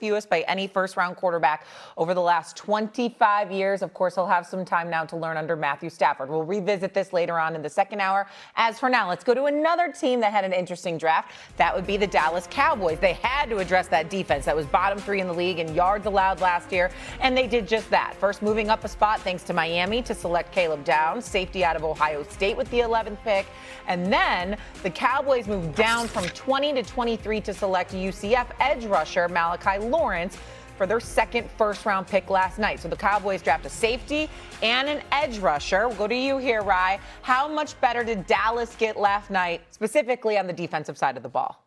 fewest by any first-round quarterback over the last 25 years. Of course, he'll have some time now to learn under Matthew Stafford. We'll revisit this later on in the second hour. As for now, let's go to another team that had an interesting draft. That would be the Dallas Cowboys. They had to address that defense that was bottom 3 in the league in yards allowed last year, and they did just that. First, moving up a spot thanks to Miami to select Caleb Downs, safety out of Ohio State with the 11th pick. And then the Cowboys moved down from 20 to 23 to select UCF edge rusher Malachi Lawrence for their second first-round pick last night. So the Cowboys draft a safety and an edge rusher. We'll go to you here, Rye. How much better did Dallas get last night, specifically on the defensive side of the ball?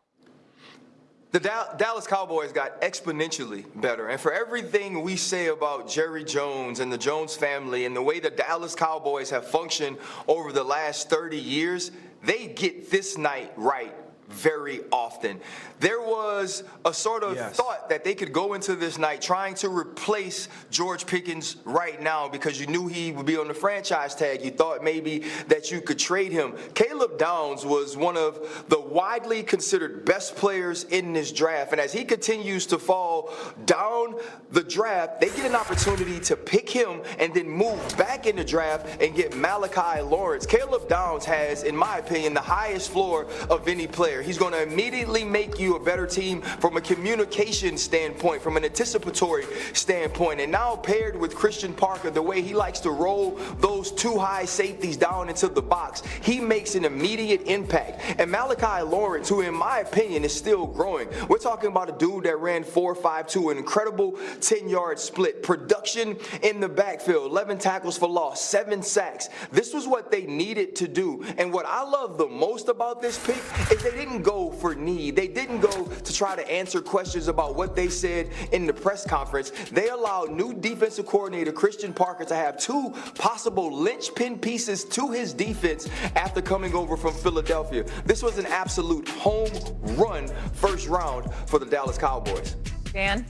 The Dallas Cowboys got exponentially better. And for everything we say about Jerry Jones and the Jones family and the way the Dallas Cowboys have functioned over the last 30 years, they get this night right very often. There was a sort of thought that they could go into this night trying to replace George Pickens right now because you knew he would be on the franchise tag. You thought maybe that you could trade him. Caleb Downs was one of the widely considered best players in this draft. And as he continues to fall down the draft, they get an opportunity to pick him and then move back in the draft and get Malachi Lawrence. Caleb Downs has, in my opinion, the highest floor of any player. He's going to immediately make you a better team from a communication standpoint, from an anticipatory standpoint. And now paired with Christian Parker, the way he likes to roll those two high safeties down into the box, he makes an immediate impact. And Malachi Lawrence, who in my opinion is still growing, we're talking about a dude that ran 4.52, an incredible 10-yard split, production in the backfield, 11 tackles for loss, 7 sacks. This was what they needed to do. And what I love the most about this pick is they didn't go for need. They didn't go to try to answer questions about what they said in the press conference. They allowed new defensive coordinator Christian Parker to have 2 possible linchpin pieces to his defense after coming over from Philadelphia. This was an absolute home run first round for the Dallas Cowboys. Dan?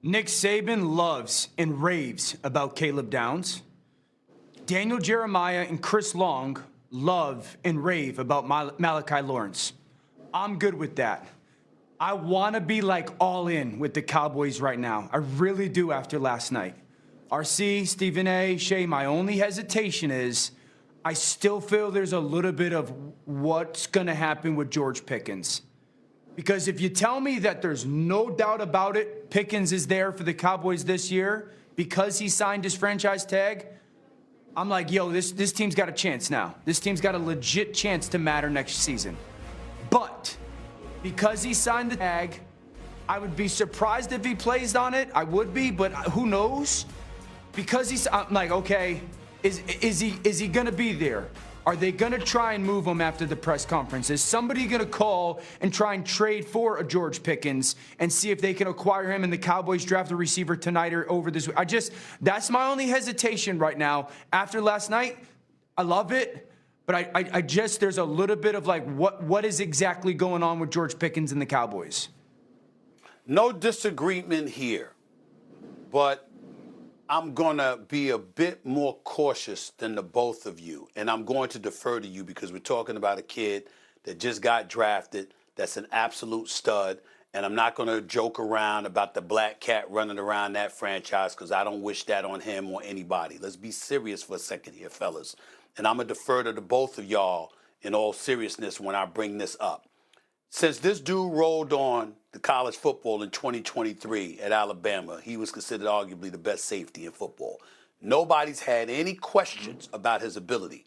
Nick Saban loves and raves about Caleb Downs. Daniel Jeremiah and Chris Long love and rave about Malachi Lawrence. I'm good with that. I want to be like all in with the Cowboys right now. I really do after last night. RC, Stephen A, Shay, my only hesitation is I still feel there's a little bit of what's going to happen with George Pickens. Because if you tell me that there's no doubt about it, Pickens is there for the Cowboys this year because he signed his franchise tag, I'm like, yo, this team's got a chance now. This team's got a legit chance to matter next season. But because he signed the tag, I would be surprised if he plays on it. I would be, but who knows? Because I'm like, okay, is he gonna be there? Are they going to try and move him after the press conference? Is somebody going to call and try and trade for a George Pickens and see if they can acquire him and the Cowboys draft a receiver tonight or over this week? That's my only hesitation right now. After last night, I love it, but I just, there's a little bit of like, what is exactly going on with George Pickens and the Cowboys? No disagreement here, but I'm going to be a bit more cautious than the both of you, and I'm going to defer to you because we're talking about a kid that just got drafted, that's an absolute stud, and I'm not going to joke around about the black cat running around that franchise because I don't wish that on him or anybody. Let's be serious for a second here, fellas, and I'm going to defer to the both of y'all in all seriousness when I bring this up. Since this dude rolled on the college football in 2023 at Alabama, he was considered arguably the best safety in football. Nobody's had any questions about his ability.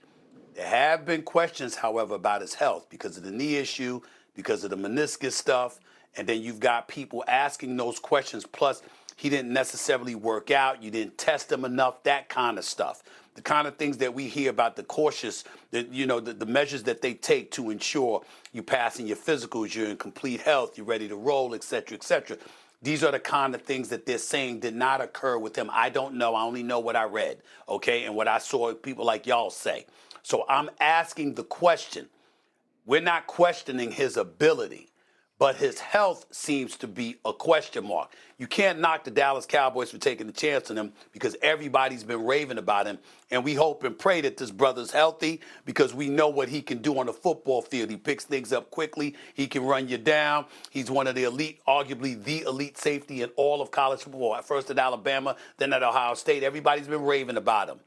There have been questions, however, about his health because of the knee issue, because of the meniscus stuff, and then you've got people asking those questions, plus he didn't necessarily work out, you didn't test him enough, that kind of stuff. The kind of things that we hear about the cautious, the measures that they take to ensure you passing your physicals, you're in complete health, you're ready to roll, et cetera, et cetera. These are the kind of things that they're saying did not occur with him. I don't know. I only know what I read, okay, and what I saw people like y'all say. So I'm asking the question. We're not questioning his ability, but his health seems to be a question mark. You can't knock the Dallas Cowboys for taking the chance on him because everybody's been raving about him. And we hope and pray that this brother's healthy because we know what he can do on the football field. He picks things up quickly. He can run you down. He's one of the elite, arguably the elite safety in all of college football. At first at Alabama, then at Ohio State. Everybody's been raving about him.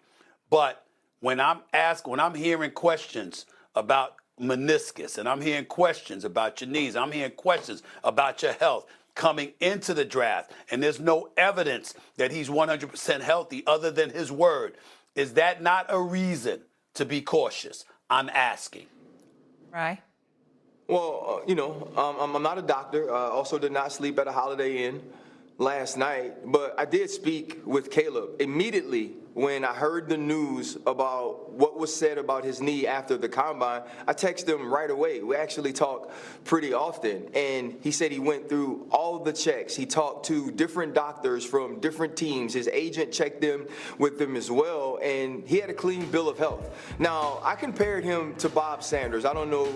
But when I'm hearing questions about meniscus, and I'm hearing questions about your knees, I'm hearing questions about your health coming into the draft, and there's no evidence that he's 100% healthy other than his word, is that not a reason to be cautious? I'm asking. Right. Well, I'm not a doctor. Also did not sleep at a Holiday Inn last night, but I did speak with Caleb immediately when I heard the news about what was said about his knee after the combine. I texted him right away. We actually talk pretty often, and he said he went through all the checks. He talked to different doctors from different teams. His agent checked them with them as well, and he had a clean bill of health. Now, I compared him to Bob Sanders. I don't know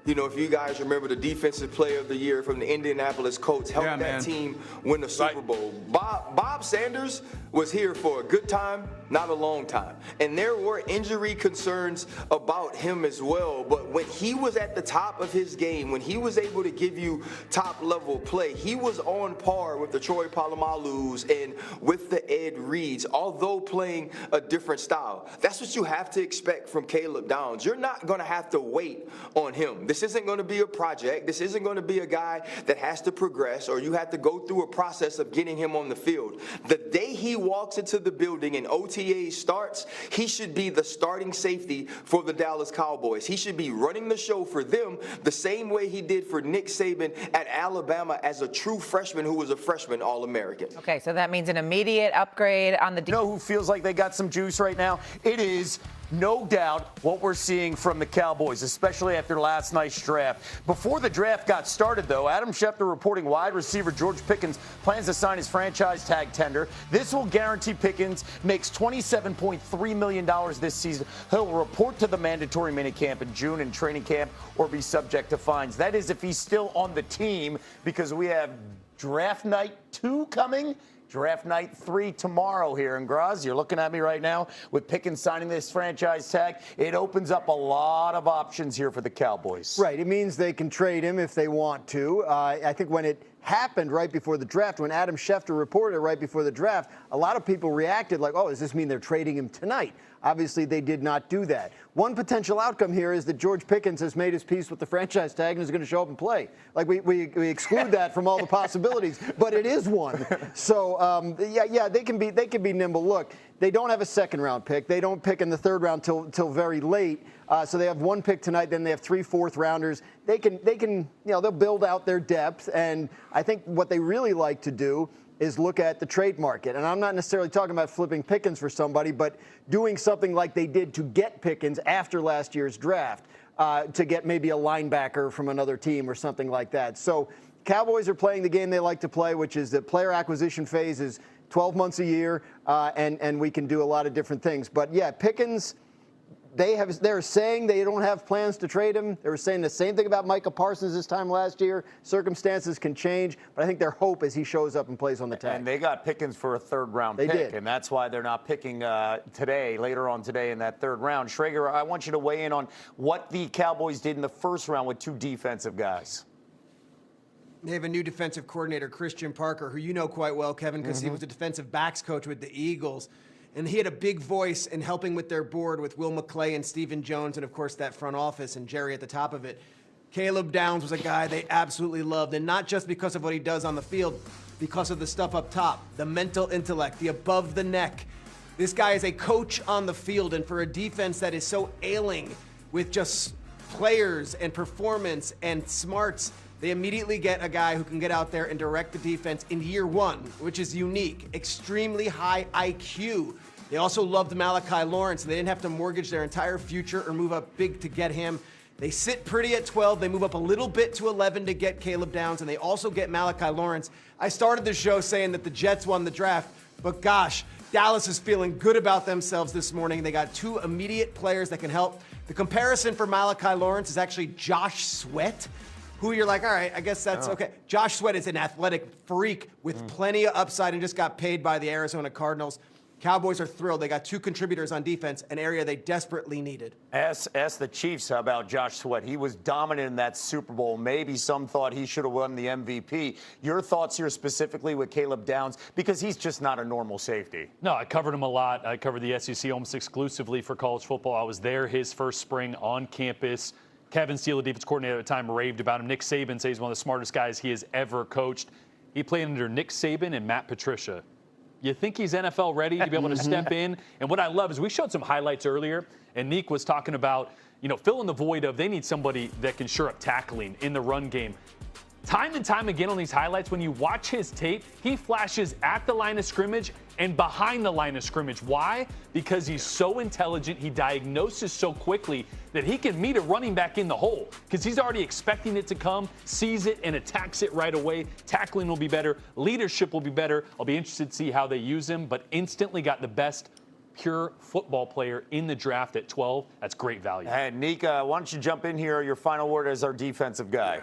if you guys remember the defensive player of the year from the Indianapolis Colts, helped that team win the Super Bowl. Bob Sanders was here for a good time, not a long time. And there were injury concerns about him as well. But when he was at the top of his game, when he was able to give you top-level play, he was on par with the Troy Palomalus and with the Ed Reeds, although playing a different style. That's what you have to expect from Caleb Downs. You're not going to have to wait on him. This isn't going to be a project. This isn't going to be a guy that has to progress or you have to go through a process of getting him on the field. The day he walks into the building and OTA starts, he should be the starting safety for the Dallas Cowboys. He should be running the show for them the same way he did for Nick Saban at Alabama as a true freshman who was a freshman All-American. Okay, so that means an immediate upgrade on the defense. You know who feels like they got some juice right now? It is no doubt what we're seeing from the Cowboys, especially after last night's draft. Before the draft got started, though, Adam Schefter reporting wide receiver George Pickens plans to sign his franchise tag tender. This will guarantee Pickens makes $27.3 million this season. He'll report to the mandatory minicamp in June and training camp or be subject to fines. That is if he's still on the team, because we have draft night 2 coming. Draft night 3 tomorrow here in Graz. You're looking at me right now with Pickens signing this franchise tag. It opens up a lot of options here for the Cowboys. Right. It means they can trade him if they want to. I think when it happened right before the draft, when Adam Schefter reported it right before the draft, a lot of people reacted like, oh, does this mean they're trading him tonight? Obviously, they did not do that. One potential outcome here is that George Pickens has made his peace with the franchise tag and is going to show up and play. Like, we exclude that from all the possibilities, but it is one. So, they can be nimble. Look, they don't have a second-round pick. They don't pick in the third round till very late. So they have one pick tonight. Then they have 3 fourth-rounders. They can they'll build out their depth. And I think what they really like to do is look at the trade market. And I'm not necessarily talking about flipping Pickens for somebody, but doing something like they did to get Pickens after last year's draft, to get maybe a linebacker from another team or something like that. So Cowboys are playing the game they like to play, which is the player acquisition phase is 12 months a year, and we can do a lot of different things. But, yeah, Pickens, they're saying they don't have plans to trade him. They were saying the same thing about Micah Parsons this time last year. Circumstances can change, but I think their hope is he shows up and plays on the tag. And they got Pickens for a third-round pick, did. And that's why they're not picking later on today in that third round. Schrager, I want you to weigh in on what the Cowboys did in the first round with 2 defensive guys. They have a new defensive coordinator, Christian Parker, who you know quite well, Kevin, because he was a defensive backs coach with the Eagles. And he had a big voice in helping with their board with Will McClay and Stephen Jones and, of course, that front office and Jerry at the top of it. Caleb Downs was a guy they absolutely loved, and not just because of what he does on the field, because of the stuff up top, the mental intellect, the above the neck. This guy is a coach on the field, and for a defense that is so ailing with just players and performance and smarts, they immediately get a guy who can get out there and direct the defense in year 1, which is unique, extremely high IQ. They also loved Malachi Lawrence, and they didn't have to mortgage their entire future or move up big to get him. They sit pretty at 12. They move up a little bit to 11 to get Caleb Downs, and they also get Malachi Lawrence. I started the show saying that the Jets won the draft, but gosh, Dallas is feeling good about themselves this morning. They got 2 immediate players that can help. The comparison for Malachi Lawrence is actually Josh Sweat. who you're like, all right, I guess that's okay. Josh Sweat is an athletic freak with plenty of upside and just got paid by the Arizona Cardinals. Cowboys are thrilled. They got 2 contributors on defense, an area they desperately needed. Ask the Chiefs about Josh Sweat. He was dominant in that Super Bowl. Maybe some thought he should have won the MVP. Your thoughts here specifically with Caleb Downs, because he's just not a normal safety. No, I covered him a lot. I covered the SEC almost exclusively for college football. I was there his first spring on campus. Kevin Steele, the defense coordinator at the time, raved about him. Nick Saban says he's one of the smartest guys he has ever coached. He played under Nick Saban and Matt Patricia. You think he's NFL ready to be able to step in? And what I love is we showed some highlights earlier, and Neek was talking about, filling the void of they need somebody that can shore up tackling in the run game. Time and time again on these highlights, when you watch his tape, he flashes at the line of scrimmage and behind the line of scrimmage. Why? Because he's so intelligent. He diagnoses so quickly that he can meet a running back in the hole because he's already expecting it to come, sees it, and attacks it right away. Tackling will be better. Leadership will be better. I'll be interested to see how they use him, but instantly got the best pure football player in the draft at 12. That's great value. And Nika, why don't you jump in here? Your final word as our defensive guy.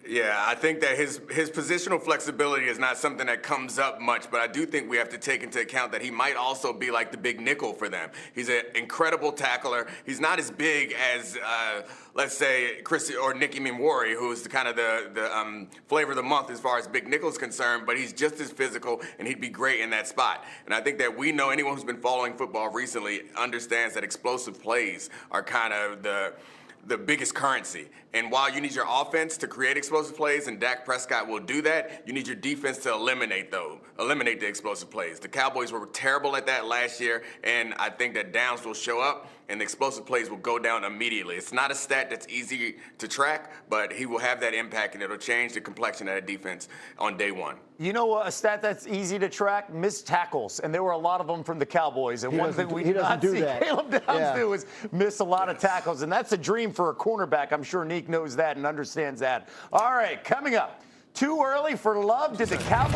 Yeah, I think that his positional flexibility is not something that comes up much, but I do think we have to take into account that he might also be like the big nickel for them. He's an incredible tackler. He's not as big as, let's say, Chris or Nicky Minwari, who's the flavor of the month as far as big nickel is concerned, but he's just as physical, and he'd be great in that spot. And I think that we know anyone who's been following football recently understands that explosive plays are kind of the biggest currency. And while you need your offense to create explosive plays, and Dak Prescott will do that, you need your defense to eliminate the explosive plays. The Cowboys were terrible at that last year, and I think that Downs will show up, and the explosive plays will go down immediately. It's not a stat that's easy to track, but he will have that impact, and it'll change the complexion of that defense on day one. You know a stat that's easy to track? Missed tackles. And there were a lot of them from the Cowboys. And one thing we did not see Caleb Downs do is miss a lot of tackles. And that's a dream for a cornerback. I'm sure Neek knows that and understands that. All right, coming up. Too early for love? Did the Cowboys